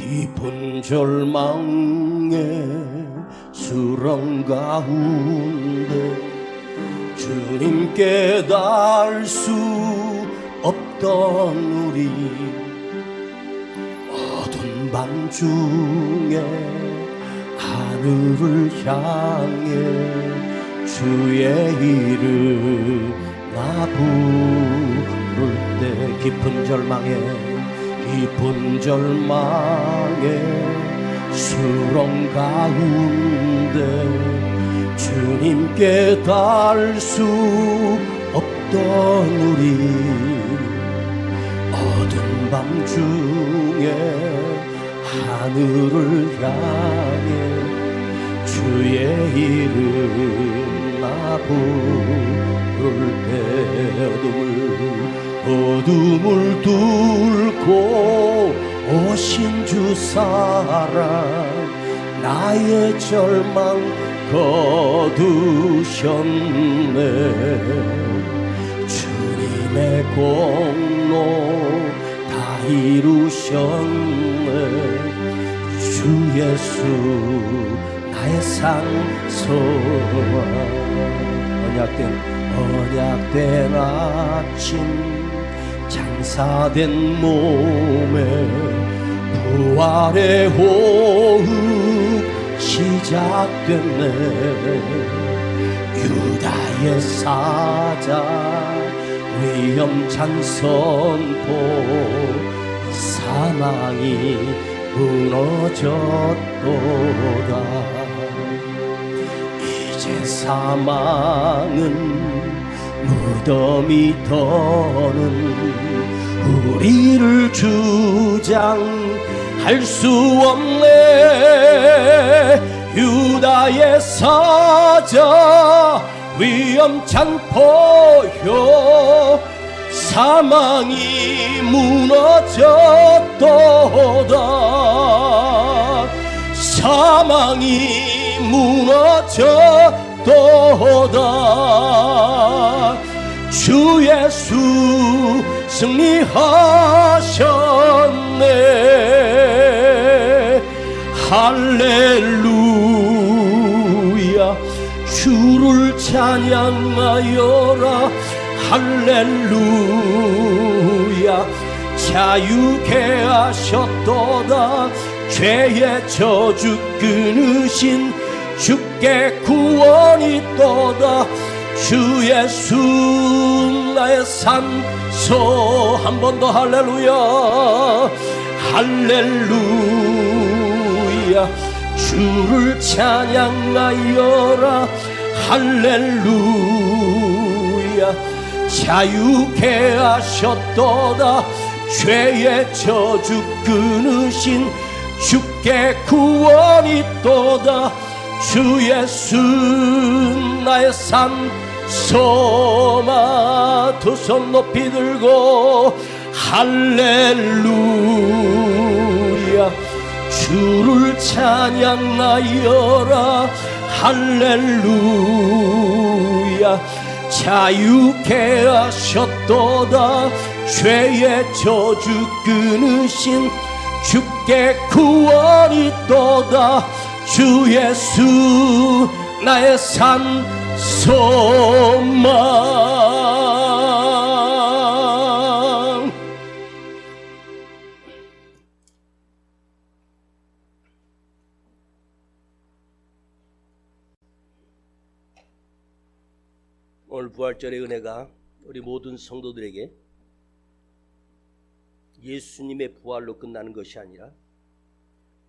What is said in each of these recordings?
깊은 절망의 수렁 가운데 주님께 닿을 수 없던 우리, 어두운 밤중에 하늘을 향해 주의 이름 나 부를 때, 깊은 절망의 수렁 가운데 주님께 닿을 수 없던 우리, 어두운 밤중에 하늘을 향해 주의 이름 나 부를 때, 어둠을 뚫고 오신 주 사랑, 나의 절망 거두셨네. 주님의 공로 다 이루셨네. 주 예수 나의 상소와, 언약된 아침, 장사된 몸에 부활의 호흡 시작됐네. 유다의 사자 위험찬 선포, 사망이 무너졌도다. 이제 사망은 무덤이 더는 우리를 주장할 수 없네. 유다의 사자 위험찬 포효, 사망이 무너졌도다. 사망이 무너졌도다. 주 예수 승리하셨네. 할렐루야. 주를 찬양하여라. 할렐루야. 자유케 하셨도다. 죄의 저주 끊으신 주께 구원이 있도다. 주 예수 나의 산소. 한 번 더 할렐루야. 할렐루야. 주를 찬양하여라. 할렐루야. 자유케 하셨도다. 죄의 저주 끊으신 주께 구원이 있도다. 주 예수 나의 산소마. 두 손 높이 들고 할렐루야. 주를 찬양하여라. 할렐루야. 자유케 하셨도다. 죄의 저주 끊으신 주께 구원이 있도다. 주 예수 나의 산소망. 오늘 부활절의 은혜가 우리 모든 성도들에게 예수님의 부활로 끝나는 것이 아니라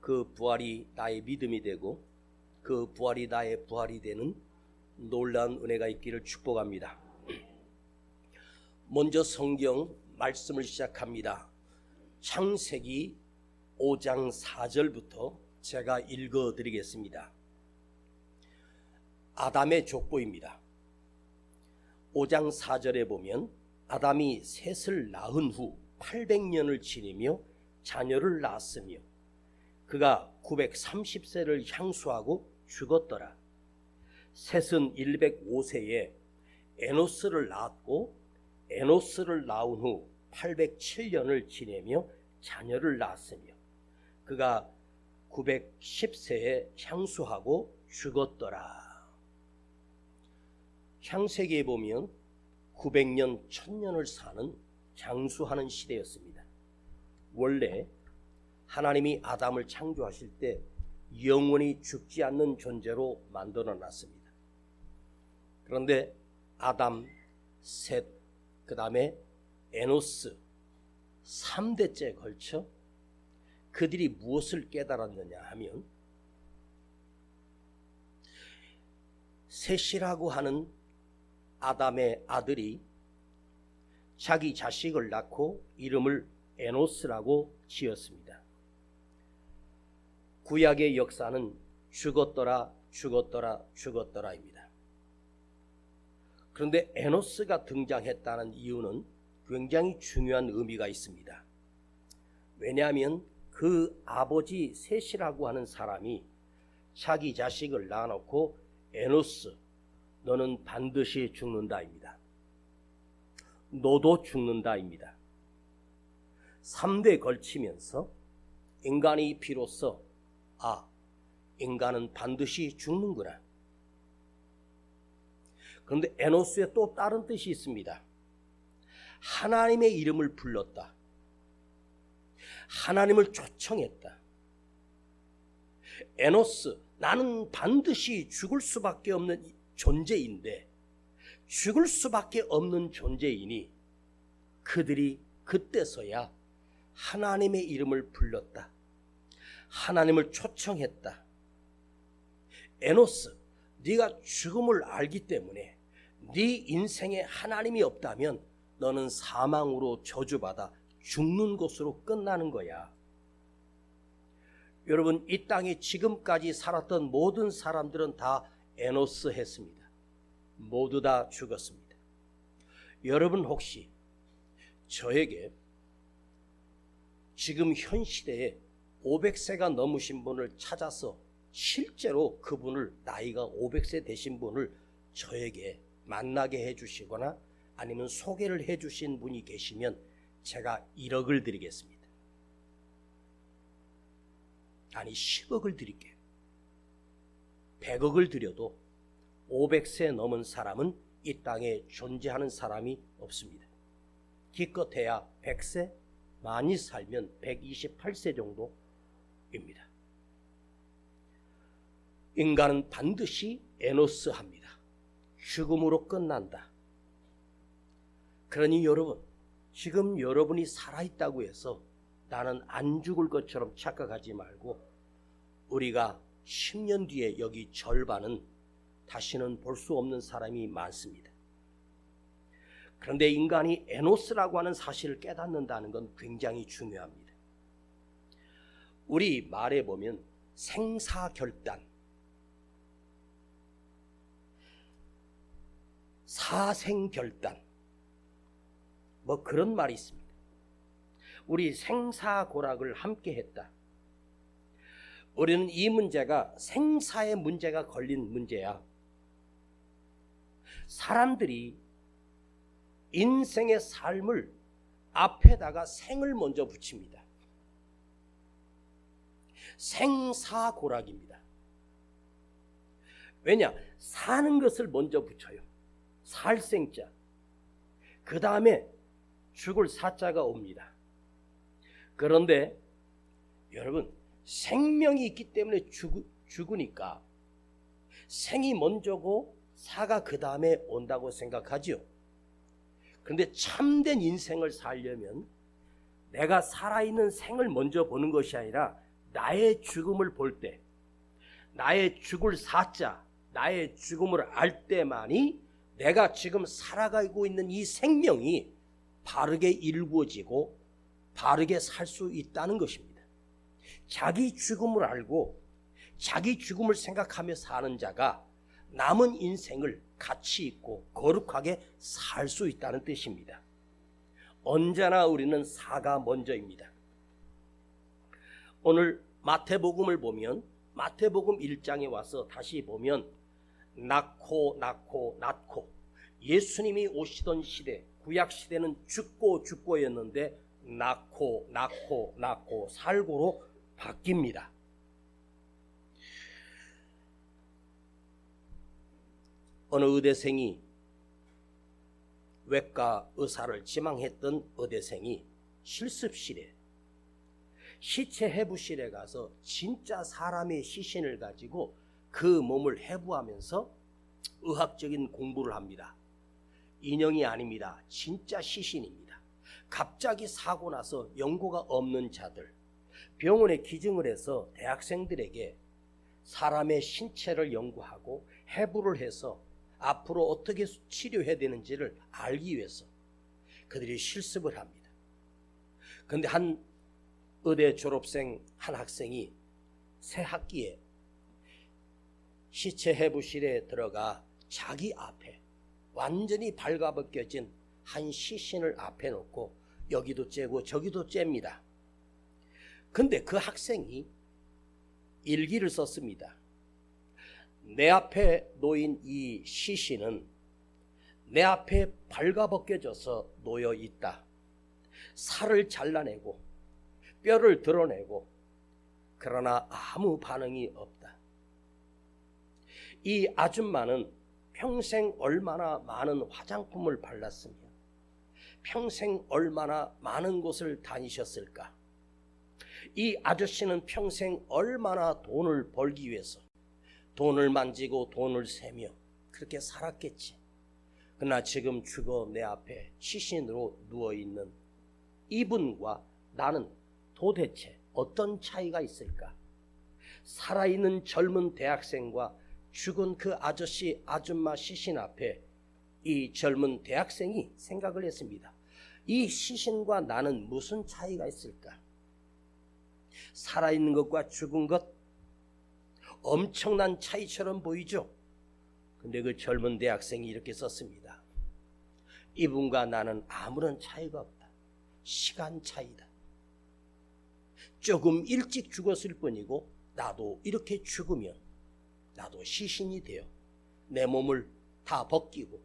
그 부활이 나의 믿음이 되고 그 부활이 나의 부활이 되는 놀라운 은혜가 있기를 축복합니다. 먼저 성경 말씀을 시작합니다. 창세기 5장 4절부터 제가 읽어드리겠습니다. 아담의 족보입니다. 5장 4절에 보면 아담이 셋을 낳은 후 800년을 지내며 자녀를 낳았으며 그가 930세를 향수하고 죽었더라. 셋은 105세에 에노스를 낳았고 에노스를 낳은 후 807년을 지내며 자녀를 낳았으며 그가 910세에 향수하고 죽었더라. 창세기에 보면 900년, 1000년을 사는 장수하는 시대였습니다. 원래 하나님이 아담을 창조하실 때 영원히 죽지 않는 존재로 만들어 놨습니다. 그런데 아담, 셋, 그 다음에 에노스 3대째 걸쳐 그들이 무엇을 깨달았느냐 하면 셋이라고 하는 아담의 아들이 자기 자식을 낳고 이름을 에노스라고 지었습니다. 구약의 역사는 죽었더라 죽었더라 죽었더라입니다. 그런데 에노스가 등장했다는 이유는 굉장히 중요한 의미가 있습니다. 왜냐하면 그 아버지 셋이라고 하는 사람이 자기 자식을 낳아놓고 에노스 너는 반드시 죽는다입니다. 너도 죽는다입니다. 3대 걸치면서 인간이 비로소 인간은 반드시 죽는구나. 그런데 에노스에 또 다른 뜻이 있습니다. 하나님의 이름을 불렀다. 하나님을 초청했다. 에노스, 나는 반드시 죽을 수밖에 없는 존재인데 죽을 수밖에 없는 존재이니 그들이 그때서야 하나님의 이름을 불렀다. 하나님을 초청했다. 에노스, 네가 죽음을 알기 때문에 네 인생에 하나님이 없다면 너는 사망으로 저주받아 죽는 것으로 끝나는 거야. 여러분, 이 땅에 지금까지 살았던 모든 사람들은 다 에노스 했습니다. 모두 다 죽었습니다. 여러분 혹시 저에게 지금 현 시대에 500세가 넘으신 분을 찾아서 실제로 그분을 나이가 500세 되신 분을 저에게 만나게 해주시거나 아니면 소개를 해주신 분이 계시면 제가 1억을 드리겠습니다. 아니 10억을 드릴게요. 100억을 드려도 500세 넘은 사람은 이 땅에 존재하는 사람이 없습니다. 기껏해야 100세, 많이 살면 128세 정도입니다. 인간은 반드시 에노스합니다. 죽음으로 끝난다. 그러니 여러분, 지금 여러분이 살아있다고 해서 나는 안 죽을 것처럼 착각하지 말고 우리가 10년 뒤에 여기 절반은 다시는 볼 수 없는 사람이 많습니다. 그런데 인간이 에노스라고 하는 사실을 깨닫는다는 건 굉장히 중요합니다. 우리 말에 보면 생사결단, 사생결단 뭐 그런 말이 있습니다. 우리 생사고락을 함께 했다. 우리는 이 문제가 생사의 문제가 걸린 문제야. 사람들이 인생의 삶을 앞에다가 생을 먼저 붙입니다. 생사고락입니다. 왜냐? 사는 것을 먼저 붙여요. 살 생자. 그 다음에 죽을 사자가 옵니다. 그런데 여러분, 생명이 있기 때문에 죽으니까 생이 먼저고 사가 그 다음에 온다고 생각하지요. 그런데 참된 인생을 살려면 내가 살아있는 생을 먼저 보는 것이 아니라 나의 죽음을 볼 때, 나의 죽을 사자, 나의 죽음을 알 때만이 내가 지금 살아가고 있는 이 생명이 바르게 이루어지고 바르게 살 수 있다는 것입니다. 자기 죽음을 알고 자기 죽음을 생각하며 사는 자가 남은 인생을 가치 있고 거룩하게 살 수 있다는 뜻입니다. 언제나 우리는 사가 먼저입니다. 오늘 마태복음을 보면 마태복음 1장에 와서 다시 보면 낳고 예수님이 오시던 시대, 구약 시대는 죽고였는데 낳고 살고로 바뀝니다. 어느 의대생이 외과 의사를 지망했던 의대생이 실습실에 시체 해부실에 가서 진짜 사람의 시신을 가지고 그 몸을 해부하면서 의학적인 공부를 합니다. 인형이 아닙니다. 진짜 시신입니다. 갑자기 사고 나서 연고가 없는 자들, 병원에 기증을 해서 대학생들에게 사람의 신체를 연구하고 해부를 해서 앞으로 어떻게 치료해야 되는지를 알기 위해서 그들이 실습을 합니다. 그런데 한 의대 졸업생 한 학생이 새 학기에 시체 해부실에 들어가 자기 앞에 완전히 발가벗겨진 한 시신을 앞에 놓고 여기도 째고 저기도 잽니다. 근데 그 학생이 일기를 썼습니다. 내 앞에 놓인 이 시신은 내 앞에 발가벗겨져서 놓여 있다. 살을 잘라내고 뼈를 드러내고 그러나 아무 반응이 없다. 이 아줌마는 평생 얼마나 많은 화장품을 발랐으며 평생 얼마나 많은 곳을 다니셨을까. 이 아저씨는 평생 얼마나 돈을 벌기 위해서 돈을 만지고 돈을 세며 그렇게 살았겠지. 그러나 지금 죽어 내 앞에 시신으로 누워있는 이분과 나는 도대체 어떤 차이가 있을까? 살아있는 젊은 대학생과 죽은 그 아저씨 아줌마 시신 앞에 이 젊은 대학생이 생각을 했습니다. 이 시신과 나는 무슨 차이가 있을까? 살아있는 것과 죽은 것 엄청난 차이처럼 보이죠? 근데 그 젊은 대학생이 이렇게 썼습니다. 이분과 나는 아무런 차이가 없다. 시간 차이다. 조금 일찍 죽었을 뿐이고 나도 이렇게 죽으면 나도 시신이 되어 내 몸을 다 벗기고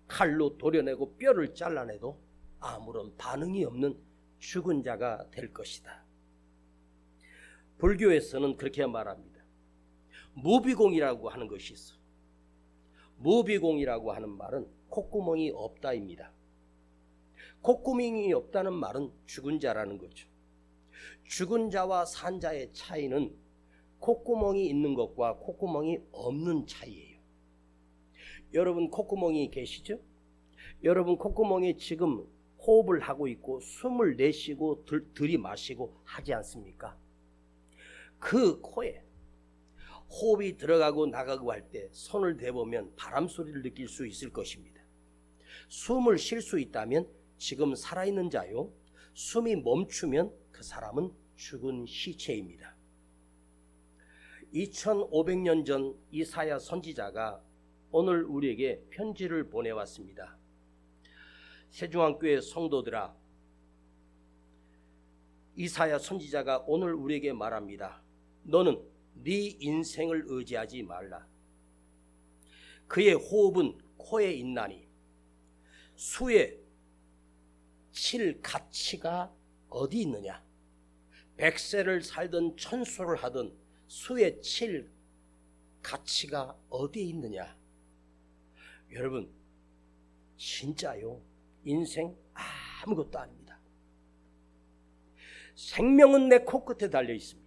칼로 도려내고 뼈를 잘라내도 아무런 반응이 없는 죽은 자가 될 것이다. 불교에서는 그렇게 말합니다. 무비공이라고 하는 것이 있어. 무비공이라고 하는 말은 콧구멍이 없다입니다. 콧구멍이 없다는 말은 죽은 자라는 거죠. 죽은 자와 산 자의 차이는 콧구멍이 있는 것과 콧구멍이 없는 차이예요. 여러분 콧구멍이 계시죠? 여러분 콧구멍에 지금 호흡을 하고 있고 숨을 내쉬고 들이마시고 하지 않습니까? 그 코에 호흡이 들어가고 나가고 할 때 손을 대보면 바람 소리를 느낄 수 있을 것입니다. 숨을 쉴 수 있다면 지금 살아있는 자요. 숨이 멈추면 그 사람은 죽은 시체입니다. 2500년 전 이사야 선지자가 오늘 우리에게 편지를 보내왔습니다. 세중앙교회 성도들아, 이사야 선지자가 오늘 우리에게 말합니다. 너는 네 인생을 의지하지 말라. 그의 호흡은 코에 있나니 수에 칠 가치가 어디 있느냐. 100세를 살던 천수를 하던 수에 칠 가치가 어디에 있느냐. 여러분 진짜요, 인생 아무것도 아닙니다. 생명은 내 코끝에 달려 있습니다.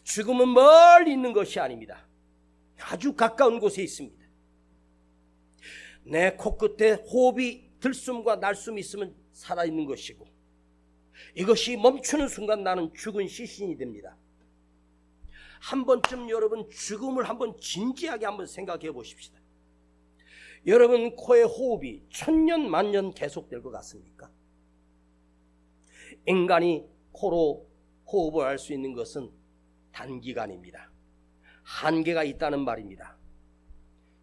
죽음은 멀리 있는 것이 아닙니다. 아주 가까운 곳에 있습니다. 내 코끝에 호흡이 들숨과 날숨이 있으면 살아있는 것이고 이것이 멈추는 순간 나는 죽은 시신이 됩니다. 한 번쯤 여러분 죽음을 한번 진지하게 한번 생각해 보십시다. 여러분 코의 호흡이 천년 만년 계속될 것 같습니까? 인간이 코로 호흡을 할 수 있는 것은 단기간입니다. 한계가 있다는 말입니다.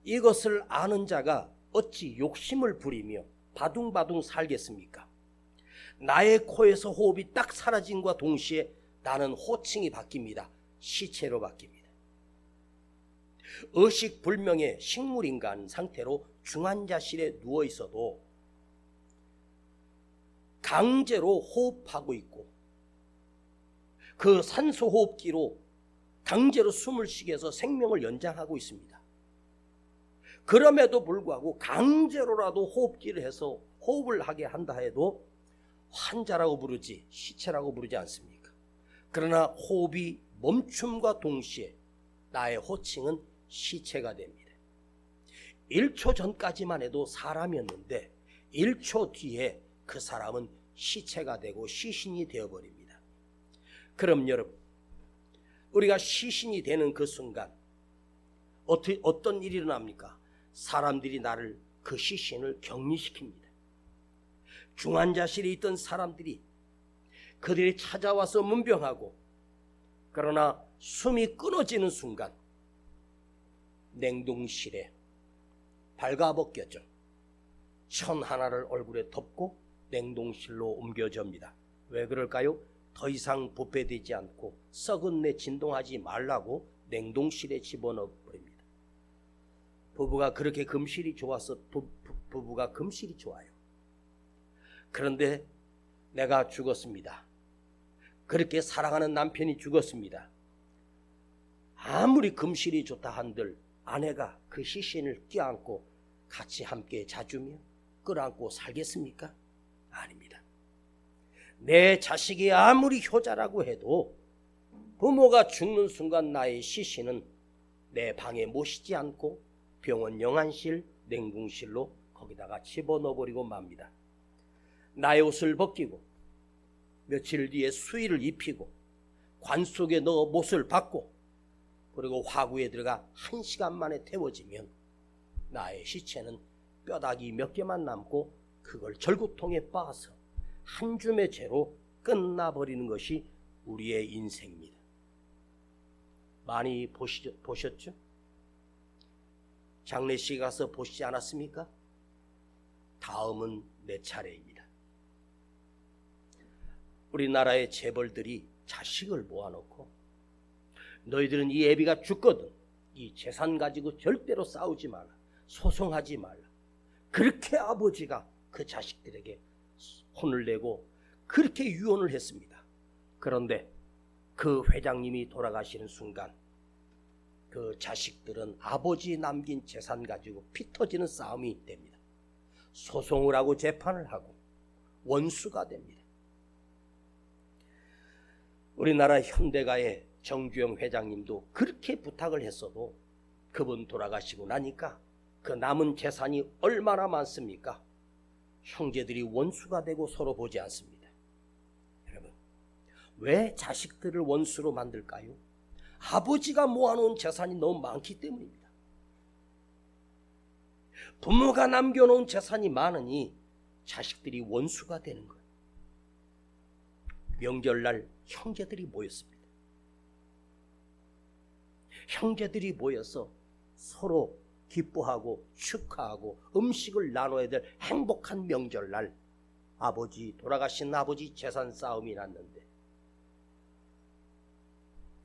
이것을 아는 자가 어찌 욕심을 부리며 바둥바둥 살겠습니까? 나의 코에서 호흡이 딱 사라짐과 동시에 나는 호칭이 바뀝니다. 시체로 바뀝니다. 의식불명의 식물인간 상태로 중환자실에 누워 있어도 강제로 호흡하고 있고 그 산소호흡기로 강제로 숨을 쉬게 해서 생명을 연장하고 있습니다. 그럼에도 불구하고 강제로라도 호흡기를 해서 호흡을 하게 한다 해도 환자라고 부르지 시체라고 부르지 않습니까? 그러나 호흡이 멈춤과 동시에 나의 호칭은 시체가 됩니다. 1초 전까지만 해도 사람이었는데 1초 뒤에 그 사람은 시체가 되고 시신이 되어버립니다. 그럼 여러분, 우리가 시신이 되는 그 순간 어떤 일이 일어납니까? 사람들이 나를, 그 시신을 격리시킵니다. 중환자실에 있던 사람들이 그들이 찾아와서 문병하고, 그러나 숨이 끊어지는 순간 냉동실에 발가벗겨져 천 하나를 얼굴에 덮고 냉동실로 옮겨집니다. 왜 그럴까요? 더 이상 부패되지 않고 썩은 내 진동하지 말라고 냉동실에 집어넣어 버립니다. 부부가 그렇게 금실이 좋아서 부부가 금실이 좋아요. 그런데 내가 죽었습니다. 그렇게 사랑하는 남편이 죽었습니다. 아무리 금실이 좋다 한들 아내가 그 시신을 껴안고 같이 함께 자주며 끌어안고 살겠습니까? 아닙니다. 내 자식이 아무리 효자라고 해도 부모가 죽는 순간 나의 시신은 내 방에 모시지 않고 병원 영안실, 냉동실로 거기다가 집어넣어버리고 맙니다. 나의 옷을 벗기고 며칠 뒤에 수의를 입히고 관 속에 넣어 못을 박고 그리고 화구에 들어가 1시간 만에 태워지면 나의 시체는 뼈다귀 몇 개만 남고 그걸 절구통에 빻아서 한 줌의 죄로 끝나버리는 것이 우리의 인생입니다. 많이 보셨죠? 장례식에 가서 보시지 않았습니까? 다음은 내 차례입니다. 우리나라의 재벌들이 자식을 모아놓고 너희들은 이 애비가 죽거든 이 재산 가지고 절대로 싸우지 말라, 소송하지 말라. 그렇게 아버지가 그 자식들에게 혼을 내고 그렇게 유언을 했습니다. 그런데 그 회장님이 돌아가시는 순간 그 자식들은 아버지 남긴 재산 가지고 피 터지는 싸움이 됩니다. 소송을 하고 재판을 하고 원수가 됩니다. 우리나라 현대가의 정규영 회장님도 그렇게 부탁을 했어도 그분 돌아가시고 나니까 그 남은 재산이 얼마나 많습니까? 형제들이 원수가 되고 서로 보지 않습니다. 여러분, 왜 자식들을 원수로 만들까요? 아버지가 모아놓은 재산이 너무 많기 때문입니다. 부모가 남겨놓은 재산이 많으니 자식들이 원수가 되는 거예요. 명절날 형제들이 모였습니다. 형제들이 모여서 서로 기뻐하고 축하하고 음식을 나눠야 될 행복한 명절날 돌아가신 아버지 재산 싸움이 났는데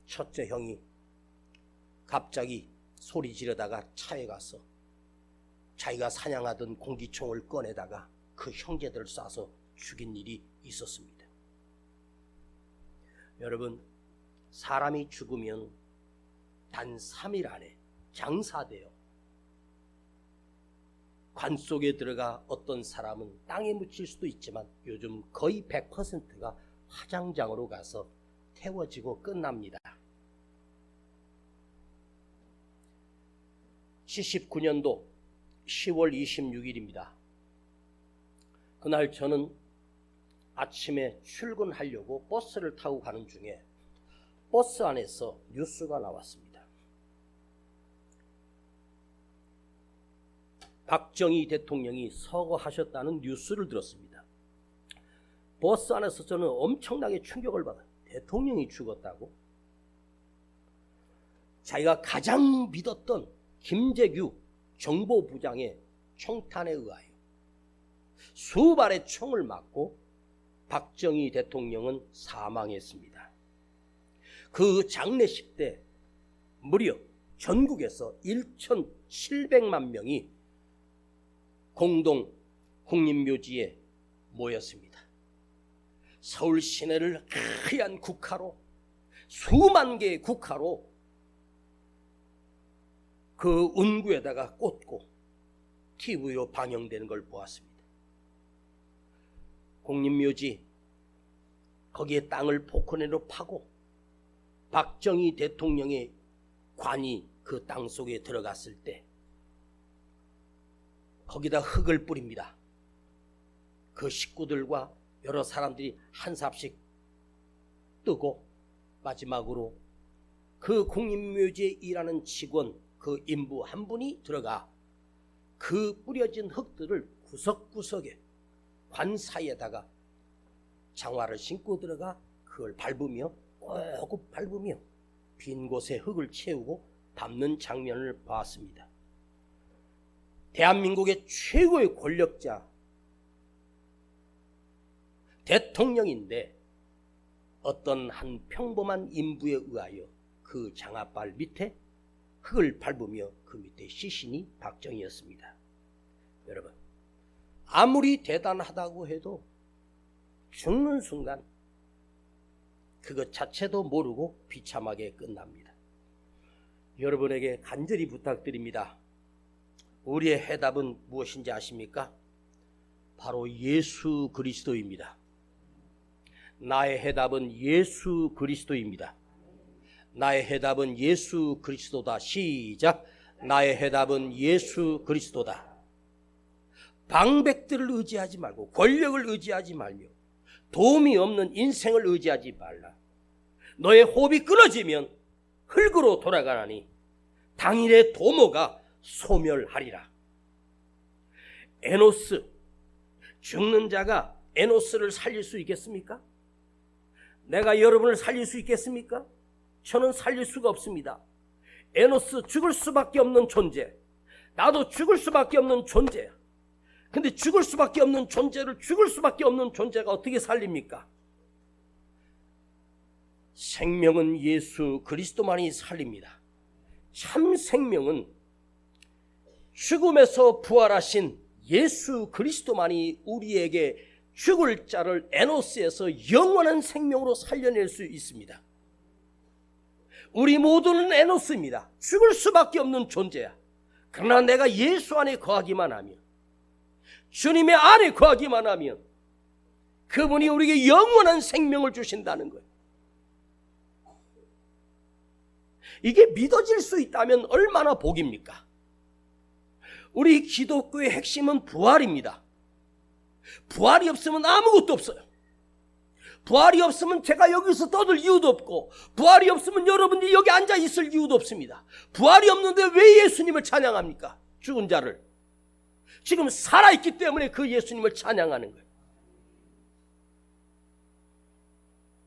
첫째 형이 갑자기 소리 지르다가 차에 가서 자기가 사냥하던 공기총을 꺼내다가 그 형제들을 쏴서 죽인 일이 있었습니다. 여러분, 사람이 죽으면 단 3일 안에 장사되어 관 속에 들어가 어떤 사람은 땅에 묻힐 수도 있지만 요즘 거의 100%가 화장장으로 가서 태워지고 끝납니다. 79년도 10월 26일입니다. 그날 저는 아침에 출근하려고 버스를 타고 가는 중에 버스 안에서 뉴스가 나왔습니다. 박정희 대통령이 서거하셨다는 뉴스를 들었습니다. 버스 안에서 저는 엄청나게 충격을 받아요. 대통령이 죽었다고? 자기가 가장 믿었던 김재규 정보부장의 총탄에 의하여 수발의 총을 맞고 박정희 대통령은 사망했습니다. 그 장례식 때 무려 전국에서 1,700만 명이 공동 국립묘지에 모였습니다. 서울 시내를 하얀 국화로 수만 개의 국화로 그 운구에다가 꽂고 TV로 방영되는 걸 보았습니다. 공립묘지 거기에 땅을 포크레인으로 파고 박정희 대통령의 관이 그 땅 속에 들어갔을 때 거기다 흙을 뿌립니다. 그 식구들과 여러 사람들이 한 삽씩 뜨고 마지막으로 그 공립묘지에 일하는 직원 그 인부 한 분이 들어가 그 뿌려진 흙들을 구석구석에 관 사이에다가 장화를 신고 들어가 그걸 밟으며 꼭 밟으며 빈 곳에 흙을 채우고 밟는 장면을 봤습니다. 대한민국의 최고의 권력자 대통령인데 어떤 한 평범한 인부에 의하여 그 장화발 밑에 흙을 밟으며 그 밑에 시신이 박정희였습니다. 여러분, 아무리 대단하다고 해도 죽는 순간 그것 자체도 모르고 비참하게 끝납니다. 여러분에게 간절히 부탁드립니다. 우리의 해답은 무엇인지 아십니까? 바로 예수 그리스도입니다. 나의 해답은 예수 그리스도입니다. 나의 해답은 예수 그리스도다. 시작. 나의 해답은 예수 그리스도다. 방백들을 의지하지 말고 권력을 의지하지 말며 도움이 없는 인생을 의지하지 말라. 너의 호흡이 끊어지면 흙으로 돌아가나니 당일의 도모가 소멸하리라. 에노스, 죽는 자가 에노스를 살릴 수 있겠습니까? 내가 여러분을 살릴 수 있겠습니까? 저는 살릴 수가 없습니다. 에노스 죽을 수밖에 없는 존재, 나도 죽을 수밖에 없는 존재야. 근데 죽을 수밖에 없는 존재를 죽을 수밖에 없는 존재가 어떻게 살립니까? 생명은 예수 그리스도만이 살립니다. 참 생명은 죽음에서 부활하신 예수 그리스도만이 우리에게 죽을 자를 에노스에서 영원한 생명으로 살려낼 수 있습니다. 우리 모두는 에노스입니다. 죽을 수밖에 없는 존재야. 그러나 내가 예수 안에 거하기만 하면, 주님의 안에 거하기만 하면 그분이 우리에게 영원한 생명을 주신다는 거예요. 이게 믿어질 수 있다면 얼마나 복입니까? 우리 기독교의 핵심은 부활입니다. 부활이 없으면 아무것도 없어요. 부활이 없으면 제가 여기서 떠들 이유도 없고, 부활이 없으면 여러분들이 여기 앉아 있을 이유도 없습니다. 부활이 없는데 왜 예수님을 찬양합니까? 죽은 자를. 지금 살아있기 때문에 그 예수님을 찬양하는 거예요.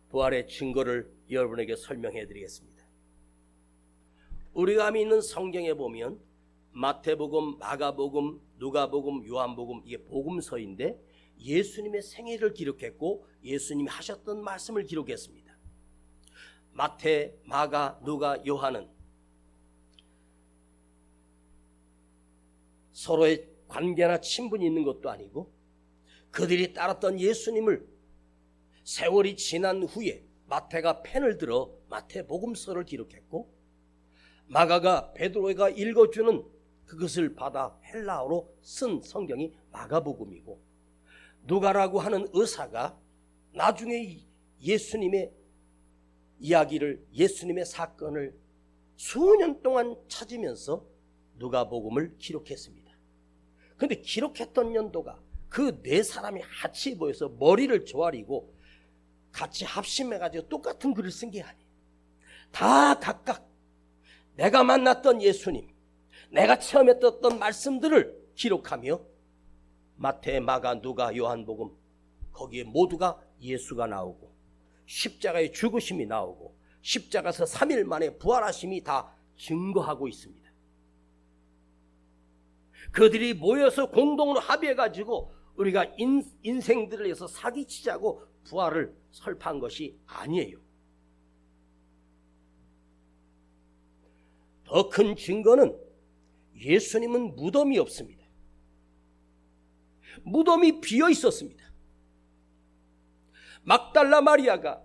부활의 증거를 여러분에게 설명해 드리겠습니다. 우리가 믿는 성경에 보면 마태복음, 마가복음, 누가복음, 요한복음, 이게 복음서인데 예수님의 생애를 기록했고 예수님이 하셨던 말씀을 기록했습니다. 마태, 마가, 누가, 요한은 서로의 관계나 친분이 있는 것도 아니고 그들이 따랐던 예수님을 세월이 지난 후에 마태가 펜을 들어 마태복음서를 기록했고, 마가가 베드로가 읽어주는 그것을 받아 헬라어로 쓴 성경이 마가복음이고, 누가라고 하는 의사가 나중에 예수님의 이야기를, 예수님의 사건을 수년 동안 찾으면서 누가복음을 기록했습니다. 그런데 기록했던 연도가 그 네 사람이 같이 모여서 머리를 조아리고 같이 합심해가지고 똑같은 글을 쓴 게 아니에요. 다 각각 내가 만났던 예수님, 내가 체험했던 말씀들을 기록하며 마태, 마가, 누가, 요한복음, 거기에 모두가 예수가 나오고 십자가의 죽으심이 나오고 십자가에서 3일 만에 부활하심이 다 증거하고 있습니다. 그들이 모여서 공동으로 합의해가지고 우리가 인생들을 위해서 사기치자고 부활을 설파한 것이 아니에요. 더 큰 증거는 예수님은 무덤이 없습니다. 무덤이 비어 있었습니다. 막달라 마리아가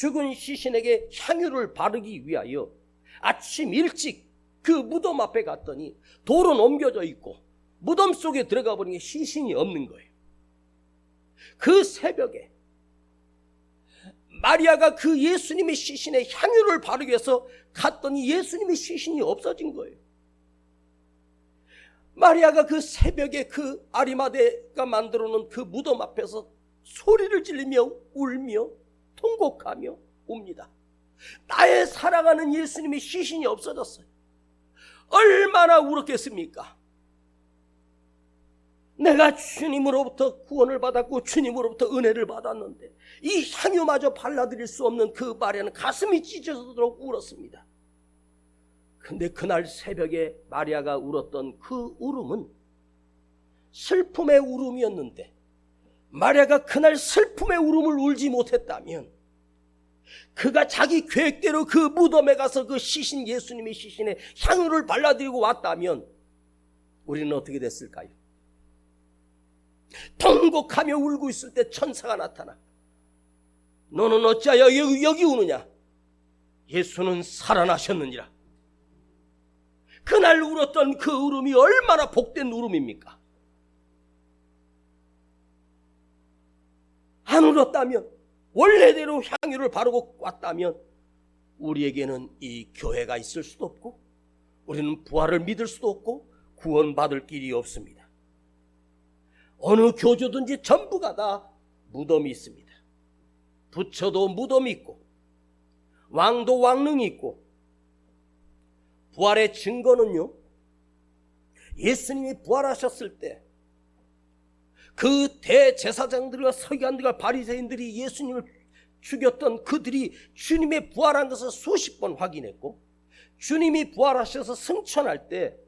죽은 시신에게 향유를 바르기 위하여 아침 일찍 그 무덤 앞에 갔더니 돌은 옮겨져 있고 무덤 속에 들어가 보니 시신이 없는 거예요. 그 새벽에 마리아가 그 예수님의 시신에 향유를 바르기 위해서 갔더니 예수님의 시신이 없어진 거예요. 마리아가 그 새벽에 그 아리마대가 만들어 놓은 그 무덤 앞에서 소리를 지르며 울며 통곡하며 옵니다. 나의 사랑하는 예수님의 시신이 없어졌어요. 얼마나 울었겠습니까? 내가 주님으로부터 구원을 받았고 주님으로부터 은혜를 받았는데 이 향유마저 발라드릴 수 없는 그 마리아는 가슴이 찢어지도록 울었습니다. 근데 그날 새벽에 마리아가 울었던 그 울음은 슬픔의 울음이었는데, 마리아가 그날 슬픔의 울음을 울지 못했다면, 그가 자기 계획대로 그 무덤에 가서 그 시신, 예수님의 시신에 향유를 발라드리고 왔다면 우리는 어떻게 됐을까요? 통곡하며 울고 있을 때 천사가 나타나 너는 어찌하여 여기 우느냐? 예수는 살아나셨느니라. 그날 울었던 그 울음이 얼마나 복된 울음입니까? 안 울었다면, 원래대로 향유를 바르고 왔다면 우리에게는 이 교회가 있을 수도 없고 우리는 부활을 믿을 수도 없고 구원받을 길이 없습니다. 어느 교조든지 전부가 다 무덤이 있습니다. 부처도 무덤이 있고 왕도 왕릉이 있고, 부활의 증거는요, 예수님이 부활하셨을 때 그 대제사장들과 서기관들과 바리새인들이 예수님을 죽였던 그들이 주님의 부활한 것을 수십 번 확인했고, 주님이 부활하셔서 승천할 때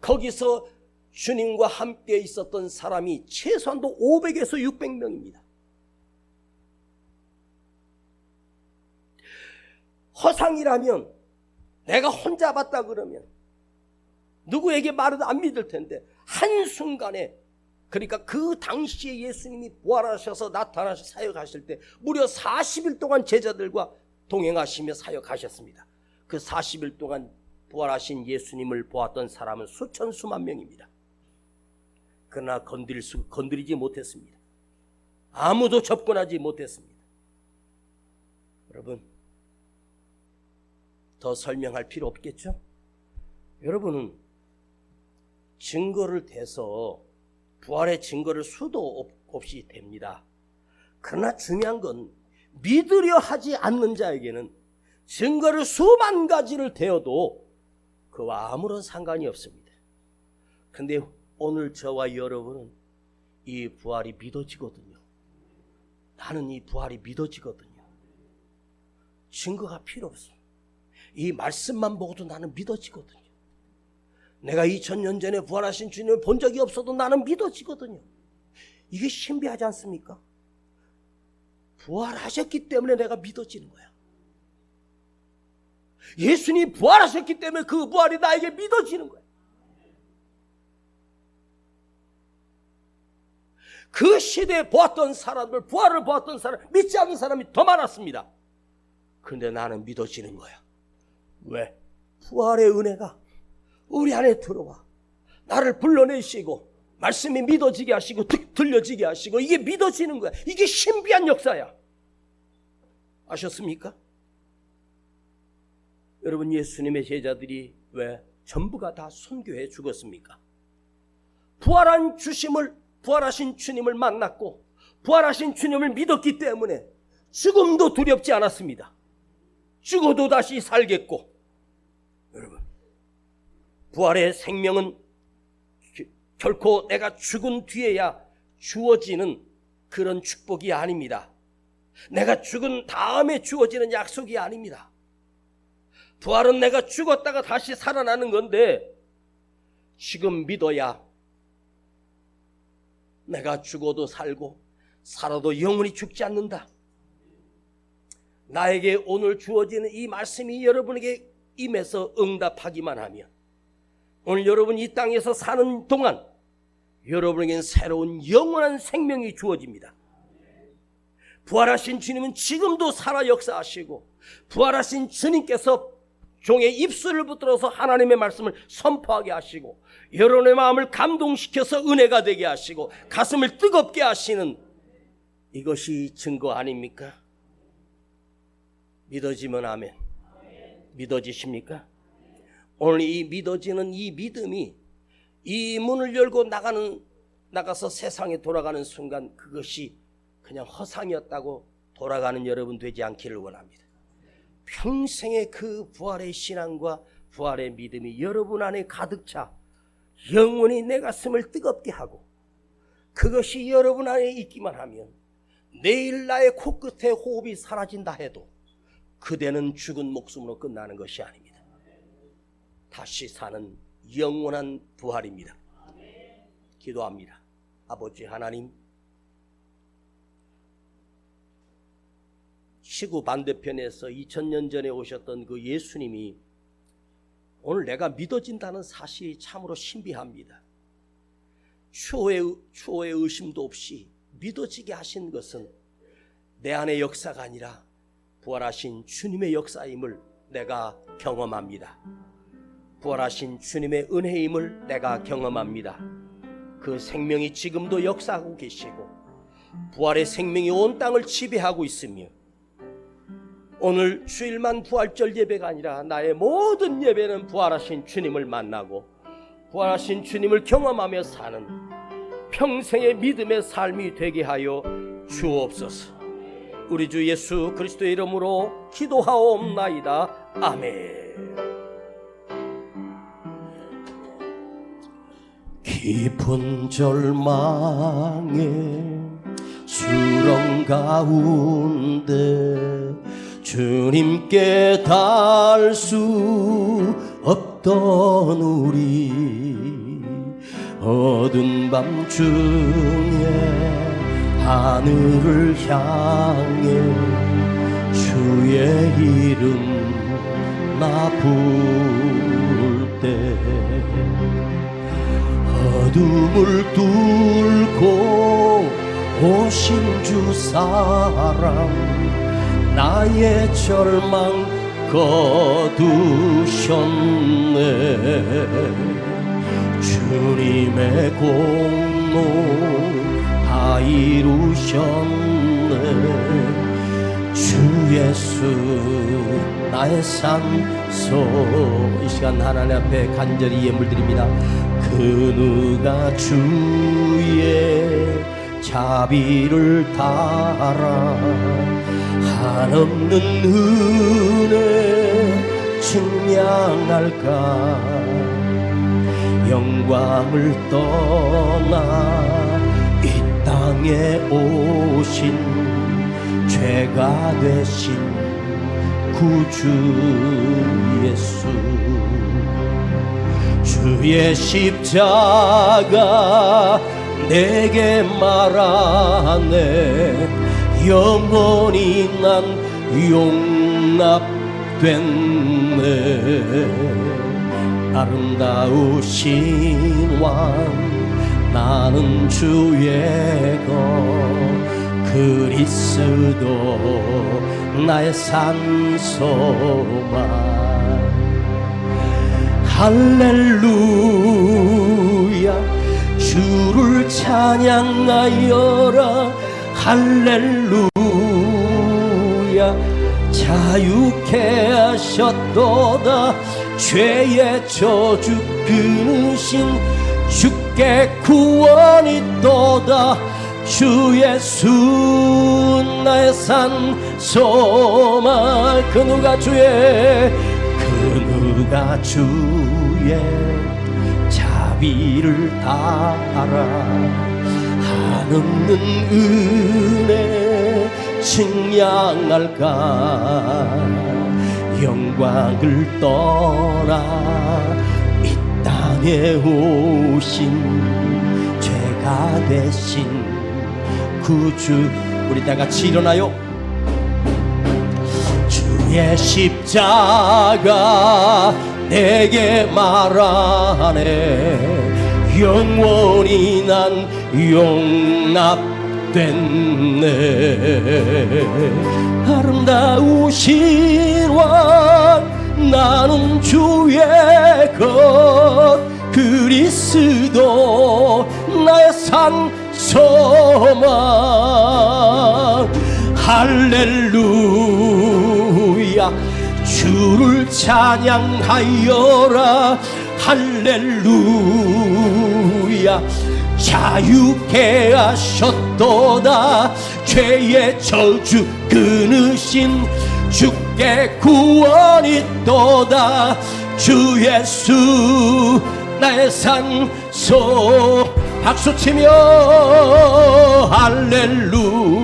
거기서 주님과 함께 있었던 사람이 최소한도 500에서 600명입니다. 허상이라면 내가 혼자 봤다 그러면 누구에게 말해도 안 믿을 텐데, 한순간에, 그러니까 그 당시에 예수님이 부활하셔서 나타나셔서 사역하실 때 무려 40일 동안 제자들과 동행하시며 사역하셨습니다. 그 40일 동안 부활하신 예수님을 보았던 사람은 수천 수만 명입니다. 그러나 건드리지 못했습니다. 아무도 접근하지 못했습니다. 여러분, 더 설명할 필요 없겠죠? 여러분은 증거를 대서 부활의 증거를 수도 없이 됩니다. 그러나 중요한 건 믿으려 하지 않는 자에게는 증거를 수만 가지를 대어도 그와 아무런 상관이 없습니다. 그런데 오늘 저와 여러분은 이 부활이 믿어지거든요. 나는 이 부활이 믿어지거든요. 증거가 필요 없어요. 이 말씀만 보고도 나는 믿어지거든요. 내가 2000년 전에 부활하신 주님을 본 적이 없어도 나는 믿어지거든요. 이게 신비하지 않습니까? 부활하셨기 때문에 내가 믿어지는 거야. 예수님이 부활하셨기 때문에 그 부활이 나에게 믿어지는 거야. 그 시대에 보았던 사람들, 부활을 보았던 사람, 믿지 않는 사람이 더 많았습니다. 그런데 나는 믿어지는 거야. 왜? 부활의 은혜가 우리 안에 들어와 나를 불러내시고 말씀이 믿어지게 하시고 들려지게 하시고, 이게 믿어지는 거야. 이게 신비한 역사야. 아셨습니까? 여러분, 예수님의 제자들이 왜 전부가 다 순교해 죽었습니까? 부활하신 주님을 만났고 부활하신 주님을 믿었기 때문에 죽음도 두렵지 않았습니다. 죽어도 다시 살겠고, 여러분, 부활의 생명은 결코 내가 죽은 뒤에야 주어지는 그런 축복이 아닙니다. 내가 죽은 다음에 주어지는 약속이 아닙니다. 부활은 내가 죽었다가 다시 살아나는 건데, 지금 믿어야 내가 죽어도 살고 살아도 영원히 죽지 않는다. 나에게 오늘 주어지는 이 말씀이 여러분에게 임해서 응답하기만 하면, 오늘 여러분 이 땅에서 사는 동안 여러분에게는 새로운 영원한 생명이 주어집니다. 부활하신 주님은 지금도 살아 역사하시고, 부활하신 주님께서 종의 입술을 붙들어서 하나님의 말씀을 선포하게 하시고, 여러분의 마음을 감동시켜서 은혜가 되게 하시고 가슴을 뜨겁게 하시는, 이것이 증거 아닙니까? 믿어지면 아멘. 믿어지십니까? 오늘 이 믿어지는 이 믿음이, 이 문을 열고 나가서 세상에 돌아가는 순간 그것이 그냥 허상이었다고 돌아가는 여러분 되지 않기를 원합니다. 평생의 그 부활의 신앙과 부활의 믿음이 여러분 안에 가득 차 영원히 내 가슴을 뜨겁게 하고, 그것이 여러분 안에 있기만 하면 내일 나의 코끝에 호흡이 사라진다 해도 그대는 죽은 목숨으로 끝나는 것이 아닙니다. 다시 사는 영원한 부활입니다. 기도합니다. 아버지 하나님, 지구 반대편에서 2000년 전에 오셨던 그 예수님이 오늘 내가 믿어진다는 사실이 참으로 신비합니다. 추호의 의심도 없이 믿어지게 하신 것은 내 안의 역사가 아니라 부활하신 주님의 역사임을 내가 경험합니다. 부활하신 주님의 은혜임을 내가 경험합니다. 그 생명이 지금도 역사하고 계시고 부활의 생명이 온 땅을 지배하고 있으며, 오늘 주일만 부활절 예배가 아니라 나의 모든 예배는 부활하신 주님을 만나고 부활하신 주님을 경험하며 사는 평생의 믿음의 삶이 되게 하여 주옵소서. 우리 주 예수 그리스도의 이름으로 기도하옵나이다. 아멘. 깊은 절망의 수렁 가운데 주님께 닿을 수 없던 우리, 어두운 밤중에 하늘을 향해 주의 이름 나 부를 때, 어둠을 뚫고 오신 주 사랑, 나의 절망 거두셨네. 주님의 공로 다 이루셨네. 주 예수 나의 산소. 이 시간 하나님 앞에 간절히 예물드립니다. 그 누가 주의 자비를 따라 한없는 은혜 증량할까. 영광을 떠나 이 땅에 오신 죄가 되신 구주 예수, 주의 십자가 내게 말하네. 영원히 난 용납됐네. 아름다우신 왕 나는 주의 것, 그리스도 나의 산소만. 할렐루야 주를 찬양하여라. 할렐루야 자유케 하셨도다. 죄의 저주 끊으신 주께 구원이 있도다. 주 예수 나의 산소만. 그 누가 주의 자비를 따라 한없는 은혜 증량할까. 영광을 떠나 이 땅에 오신 죄가 되신 구주. 우리 다 같이 일어나요. 주의 십자가 내게 말하네. 영원히 난 용납됐네. 됐네. 아름다우신 왕 나는 주의 것 그리스도 나의 산 소망. 할렐루야 주를 찬양하여라. 할렐루야 자유케 하셨도다. 죄의 저주 끊으신 주께 구원이 있도다. 주 예수 나의 산소. 박수치며 할렐루야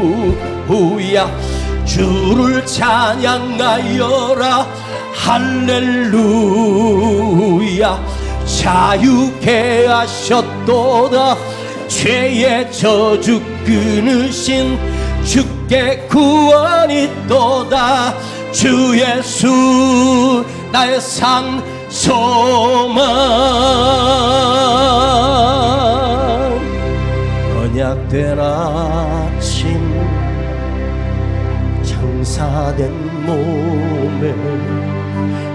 주를 찬양하여라. 할렐루야 자유케 하셨도다. 죄의 저주 끊으신 주께 구원이 있도다. 주 예수 나의 산 소망. 언약된 아침 장사된 몸에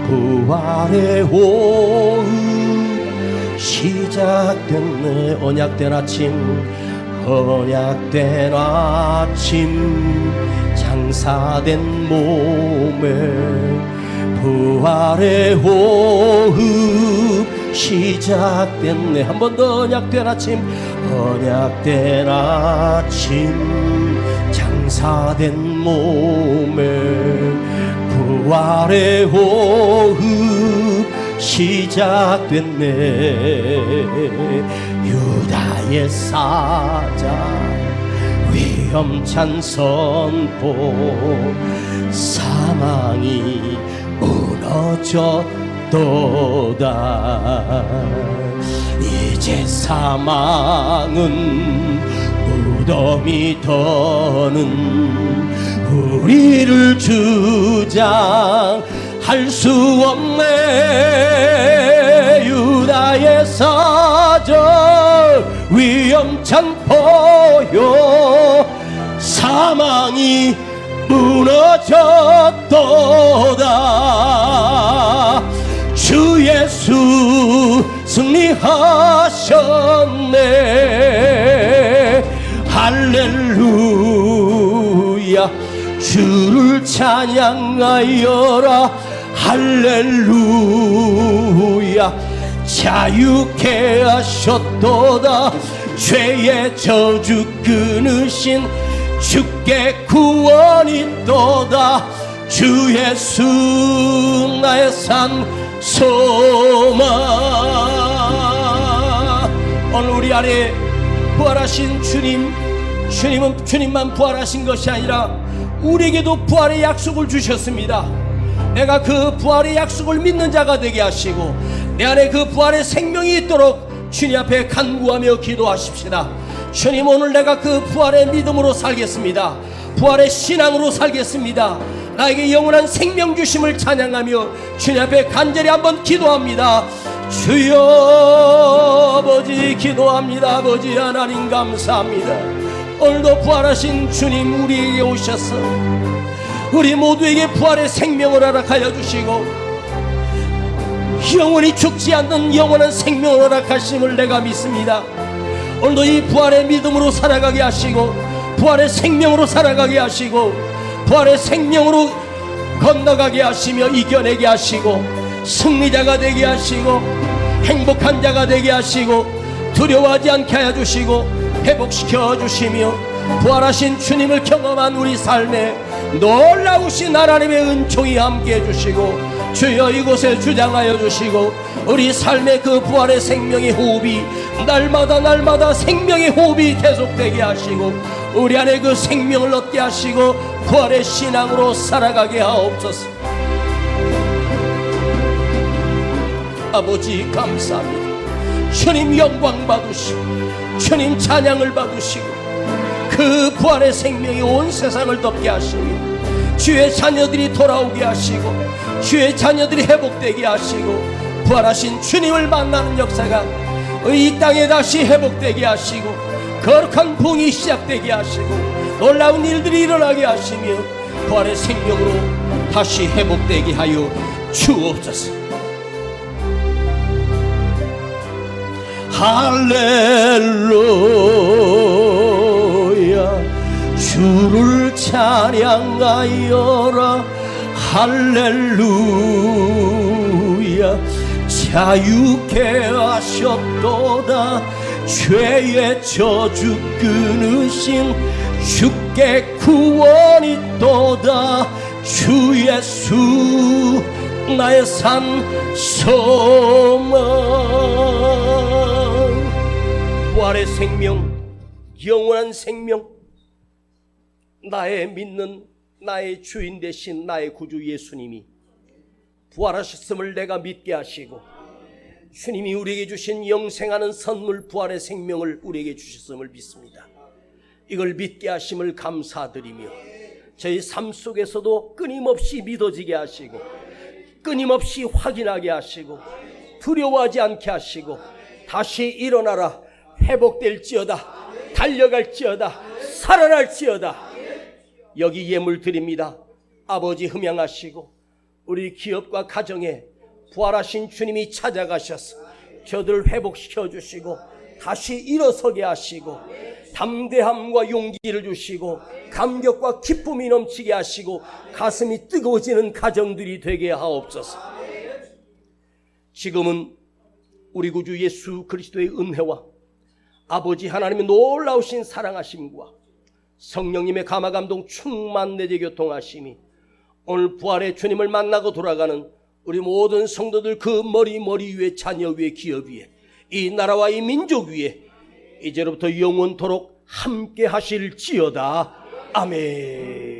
부활의 호흡 시작됐네. 언약된 아침 언약된 아침 장사된 몸에 부활의 호흡 시작됐네. 한 번 더. 언약된 아침 언약된 아침 장사된 몸에 부활의 호흡 시작됐네. 유다의 사자 위험찬 선포. 사망이 무너졌도다. 이제 사망은 무덤이 더는 우리를 주장할 수 없네. 유다의 사자 위험찬 포효. 사망이 무너졌도다. 주 예수 승리하셨네. 할렐루야 주를 찬양하여라. 할렐루야 자유케 하셨도다. 죄의 저주 끊으신 주께 구원이 있도다. 주 예수 나의 산 소망. 오늘 우리 안에 부활하신 주님은 주님만 부활하신 것이 아니라 우리에게도 부활의 약속을 주셨습니다. 내가 그 부활의 약속을 믿는 자가 되게 하시고 내 안에 그 부활의 생명이 있도록 주님 앞에 간구하며 기도하십시다. 주님, 오늘 내가 그 부활의 믿음으로 살겠습니다. 부활의 신앙으로 살겠습니다. 나에게 영원한 생명 주심을 찬양하며 주님 앞에 간절히 한번 기도합니다. 주여 아버지 기도합니다. 아버지 하나님 감사합니다. 오늘도 부활하신 주님 우리에게 오셔서 우리 모두에게 부활의 생명을 허락하여 주시고 영원히 죽지 않는 영원한 생명을 허락하심을 내가 믿습니다. 오늘도 이 부활의 믿음으로 살아가게 하시고 부활의 생명으로 살아가게 하시고 부활의 생명으로 건너가게 하시며 이겨내게 하시고 승리자가 되게 하시고 행복한 자가 되게 하시고 두려워하지 않게 하여 주시고 회복시켜 주시며 부활하신 주님을 경험한 우리 삶에 놀라우신 하나님의 은총이 함께 해주시고 주여 이곳에 주장하여 주시고 우리 삶의 그 부활의 생명의 호흡이 날마다 생명의 호흡이 계속되게 하시고 우리 안에 그 생명을 얻게 하시고 부활의 신앙으로 살아가게 하옵소서. 아버지 감사합니다. 주님 영광 받으시고 주님 찬양을 받으시고 그 부활의 생명이 온 세상을 덮게 하시며 주의 자녀들이 돌아오게 하시고 주의 자녀들이 회복되게 하시고 부활하신 주님을 만나는 역사가 이 땅에 다시 회복되게 하시고 거룩한 부흥이 시작되게 하시고 놀라운 일들이 일어나게 하시며 부활의 생명으로 다시 회복되게 하여 주옵소서. 할렐루야 주를 찬양하여라. 할렐루야 자유케 하셨도다. 죄의 저주 끊으신 주께 구원이 있도다. 주 예수 나의 산 소망. 부활의 생명, 영원한 생명, 나의 믿는 나의 주인 되신 나의 구주 예수님이 부활하셨음을 내가 믿게 하시고 주님이 우리에게 주신 영생하는 선물 부활의 생명을 우리에게 주셨음을 믿습니다. 이걸 믿게 하심을 감사드리며 저희 삶 속에서도 끊임없이 믿어지게 하시고 끊임없이 확인하게 하시고 두려워하지 않게 하시고 다시 일어나라, 회복될지어다, 달려갈지어다, 살아날지어다. 여기 예물 드립니다. 아버지 흠양하시고 우리 기업과 가정에 부활하신 주님이 찾아가셔서 저들을 회복시켜 주시고 다시 일어서게 하시고 담대함과 용기를 주시고 감격과 기쁨이 넘치게 하시고 가슴이 뜨거워지는 가정들이 되게 하옵소서. 지금은 우리 구주 예수 그리스도의 은혜와 아버지 하나님의 놀라우신 사랑하심과 성령님의 감화감동 충만 내재 교통하심이 오늘 부활의 주님을 만나고 돌아가는 우리 모든 성도들 그 머리 위에 자녀 위에 기업 위에 이 나라와 이 민족 위에 이제로부터 영원토록 함께 하실지어다. 아멘.